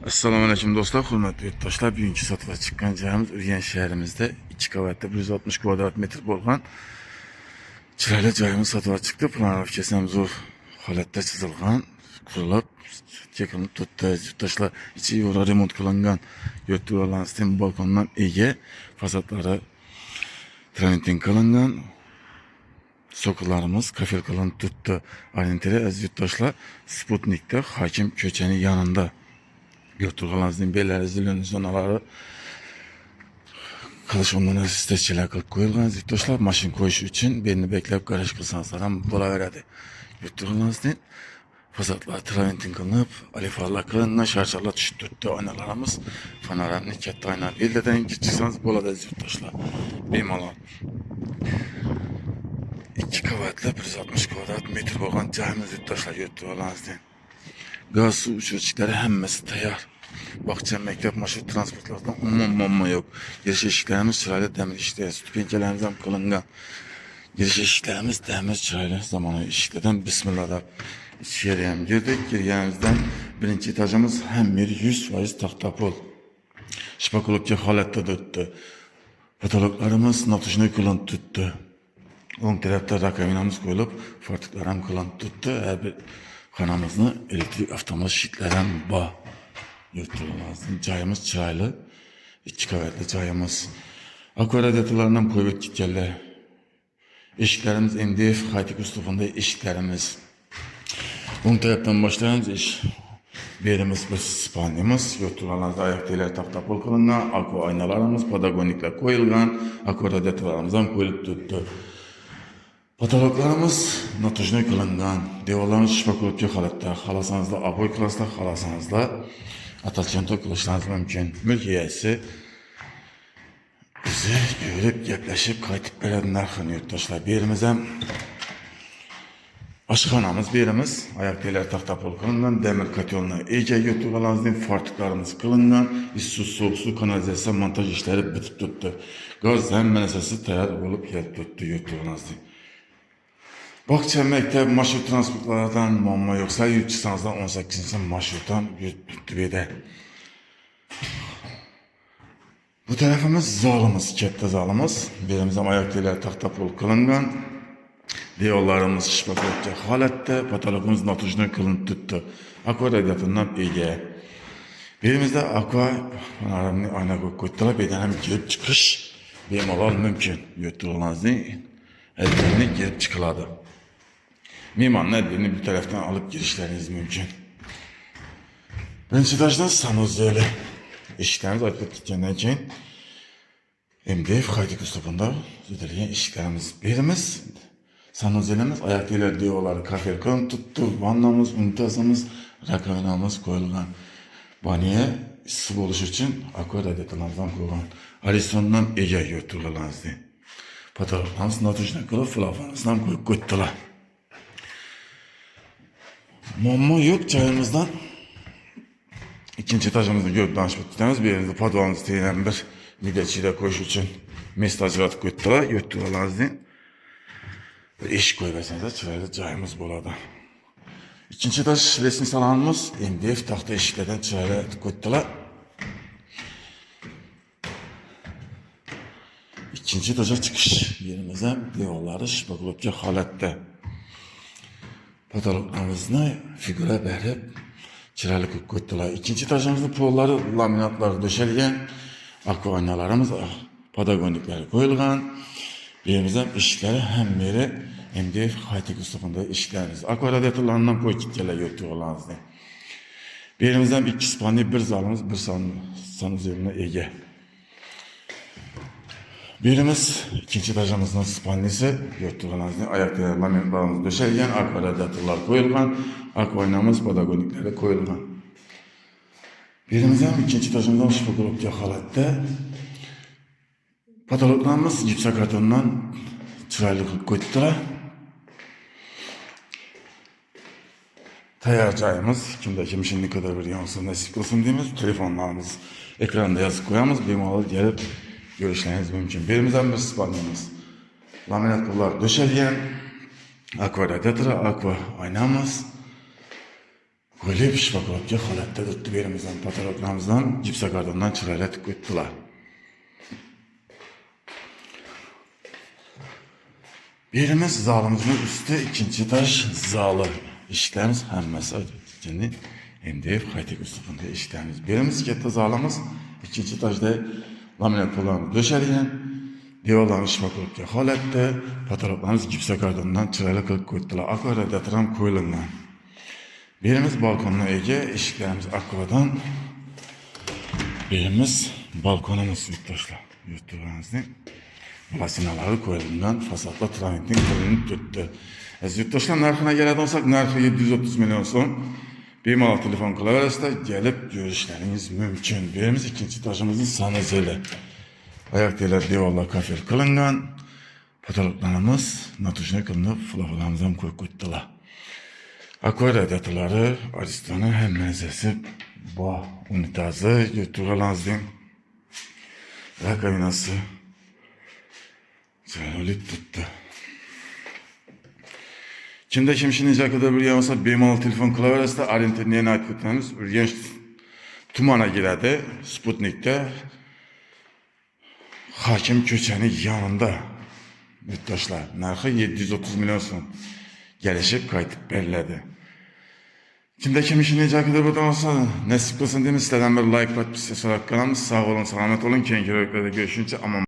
Assalomu alaykum do'stlar, hurmatli yurtdoshlar. Bugungi sotuvga chiqqan joyimiz Urganch shahrimizda 2 qavatli 160 kvadrat metr bo'lgan chiroyli joyimiz sotuvga chiqdi. Planovkasi ham zo'r holatda chizilgan, qurilib, chekinib turibdi. Yurtdoshlar ichi yo'ra remont qilingan, yo'tqalansdan balkondan ega, fasadlari traventin qilingan. Sokullarımız kafel qilinib turibdi. Orientiri aziz yurtdoshlar, Sputnikda Hakim ko'chaning yanında. Yo'tqalansdan belari zilo'ni zonaları qilish ondan isteçiler qilib qo'yilgan. Yurtdoshlar mashin qo'yish uchun belni beklab garaj qilsanizlar ham bo'laveradi. Yo'tqalansdan fasadlar traventin qilinib, alifarlar qilingan, sharchalar tushib turibdi. Oynalarimiz panoramik katta oyna. Beldan chiqsangiz bo'ladi aziz yurtdoshlar. Bemalol 2 qavatli 160 kvadrat metr bo'lgan joyimiz yurtdoshlar yo'tqalansdan. Gaz su uçuruşları hemmesi tayyor. Bakça, mektep, marşrut transportlardan umuman yok. Giriş eşiklerimiz çıraylı demir işleri, süt pencerelerimiz hem kılıngan. Giriş eşiklerimiz demir çıraylı zamanı işlerden bismillah'da içeriye hem girdik. Girgenimizden birinci etajımız hem bir 100% tahta pol. Şpakulukça halette tuttu. Patologlarımız natuşunu kılan tuttu. On tarafta rakamınamız koyulup fartıklarım kılan tuttu. Her bir kanamızda elektrik avtomat şitlerden bağ. Yurttuğumuzun cayımız çıraylı. 2 qavatlı cayımız. Akva radyatörlerinden koyup gitkenler. Eşiklerimiz MDF, haytik üslubunda eşiklerimiz. On taraftan başlayınca iş. Birimiz bir spanyamız. Yurttuğumuzda ayak değerler takta pol kılıngan. Akva aynalarımız, padagonikler koyulgan. Akva radyatörlerimizden koyulup tuttu. Patologlarımız natujnoy qilingan, devorlarimiz shpakulubga holatda, xalasanızda aboy qilasizlar, xalasanızda atalchento qilishlaringiz mumkin. Mulk egasi bizni ko'rib, gaplashib, qaytib beradi narxini yurtdoshlar. Berimiz ham oshxonamiz, berimiz oyoq telar taxta pol qilingan, demir kotyolni ega yurtdoshlarning fartiklarimiz qilingan, issiq sovuq suv kanalizatsiya montaj ishlari bitib turibdi. Gaz hamma narsasi tayyor bo'lib kelib turibdi yurtdoshlarning. Bakça, mektep, marşrut transportlardan muammo yoksa yurt çıksanızdan 18. marşruttan yurtbede. Bu tarafımız zalımız, katta zalımız. Birimizden ayak teler taxta pol qilingan. Devorlarimiz shpakulubga holatda, patologimiz natujnoy qilinib tuttu. Akva radiatorundan ega. Birimizde akva panoramik oyna ko'ydilar, bedan ham kirib chiqish bemalol mumkin. Yurtdoshlarning elbette girip çıkıladı. Mimarın elbirini bir taraftan alıp girişleriniz mümkün. Birinci etajdan sanuzeli. Eşiklerimiz açılıp gittiğinden keyin MDF haydik üslubunda düzəlген eşiklerimiz. Birimiz sanuzelimiz ayak teler devorları kafel qilinib tuttu. Vannamız, unitazımız, rakovinamız koyulgan. Banyoya issiq bo'lishi uchun akva radiatorlardan qo'yilgan. Aristondan ega yurtdoshlarimizni. Patologlarimiz natujnoy qilib flafonimizdan qo'yib qo'ydilar. Muammo yok joyimizdan. İkinci etajımızda görüp danışıp tutamiz. Bir yerinde podvalimiz teyilen bir videochida qo'yish uchun mesda ajratib qo'ydilar. Yurtdoshlarimizni bir eshik qo'yib aytsangiz chiroyli joyimiz bo'ladi. İkinci etaj resmi salonimiz MDF taxta eshiklardan chiroyli etib qo'ydilar. İkinci etaja çıkış yerimiz ham devorlari shpakulubga holatda. Patologlarimizni figura berib chiroyli qilib qo'ydilar. İkinci etajimizda pollari, laminatlar döşelgen, akva oynalarimiz, padagoniklar qo'yilgan. Yerimiz ham eshiklari ham beri MDF haytik uslubunda eshiklarimiz. Akva radiatorlaridan qo'yib ketganlar yurtdoshlarimizni. Yerimiz ham 2 spalni, 1 zalimiz, 1 sanuzelga ega. Birimiz ikinci etajımızın spalnisi, yurtdoshlarimizni ayak teler laminatlarimiz döşelgen, akva radiatorlar koyulgan, akva oynamız, padagonikleri koyulgan. Birimiz ham ikinci etajımızdan shpakulubga holatda. Patologlarimiz gipsokartondan chiroyli qilib qo'ydilar. Tayyor joyimiz, kimda kim şimdi kadar bir yansın nasip qilsin deymiz. Telefonlarimiz ekranda yazıp koyamiz, bemalol gelip görüşleriniz mümkün. Birimizden bir spalnimiz. Laminat pullar döşelgen, akva radiatorı, akva aynamız Ko'ylab ishbokobga holatda tutdi berimizdan patologlarimizdan gipsokardondan chiroylatib o'tdilar. Birimiz zalimizin üstü, ikinci taş zalı. İşlerimiz hammasi şimdi MDF qayta üstünde işlerimiz. Birimiz katta zalimiz, ikinci taşda laminat kullanıp döşelgen, devorlarni ishbokobga holatda, patologlarimiz gipsokardondan chiroyli qilib qo'ydilar. Akva radiator ham qo'yilgan. Birimiz balkonga ega, eshiklarimiz akvadan. Birimiz balkonimiz yurtdoshlar. Yurtlarimizning masinaları koyulgan, fasadla tramitning qo'lini tutdi. Yurtdoshlar narxini keladigan olsak, narxi 730 milyon so'm. Bemalol telefon qilaverasizlar, kelib ko'rishlaringiz mumkin. Birimiz ikinci taşımızın sanızeli. Ayak delar devorlar kafel qilingan. Patologlarimiz natushni qilinib, floralarimiz ham qo'yib qo'ydilar. Akva radiatorlari, aristoni hammasi bor. Unitazi, yurtdoshlarning rakovinasi Çaylık tuttu. Kimde kim işini icakada bir yansa bemalol telefon kılaverasida orientirni aytib o'tamiz. Urganch tumana giradi. Sputnikda Hakim ko'chaning yonida. Yurtdoshlar, narxi 730 milyon so'm. Kelishib qaytib beriladi. Kimde kim işini icakada bir olsa nasib qilsin deymiz. Sizlardan bir like, podpis so'rab qolamiz. Sog' bo'ling, salomat bo'ling. Keyingi roliklarda görüşünce aman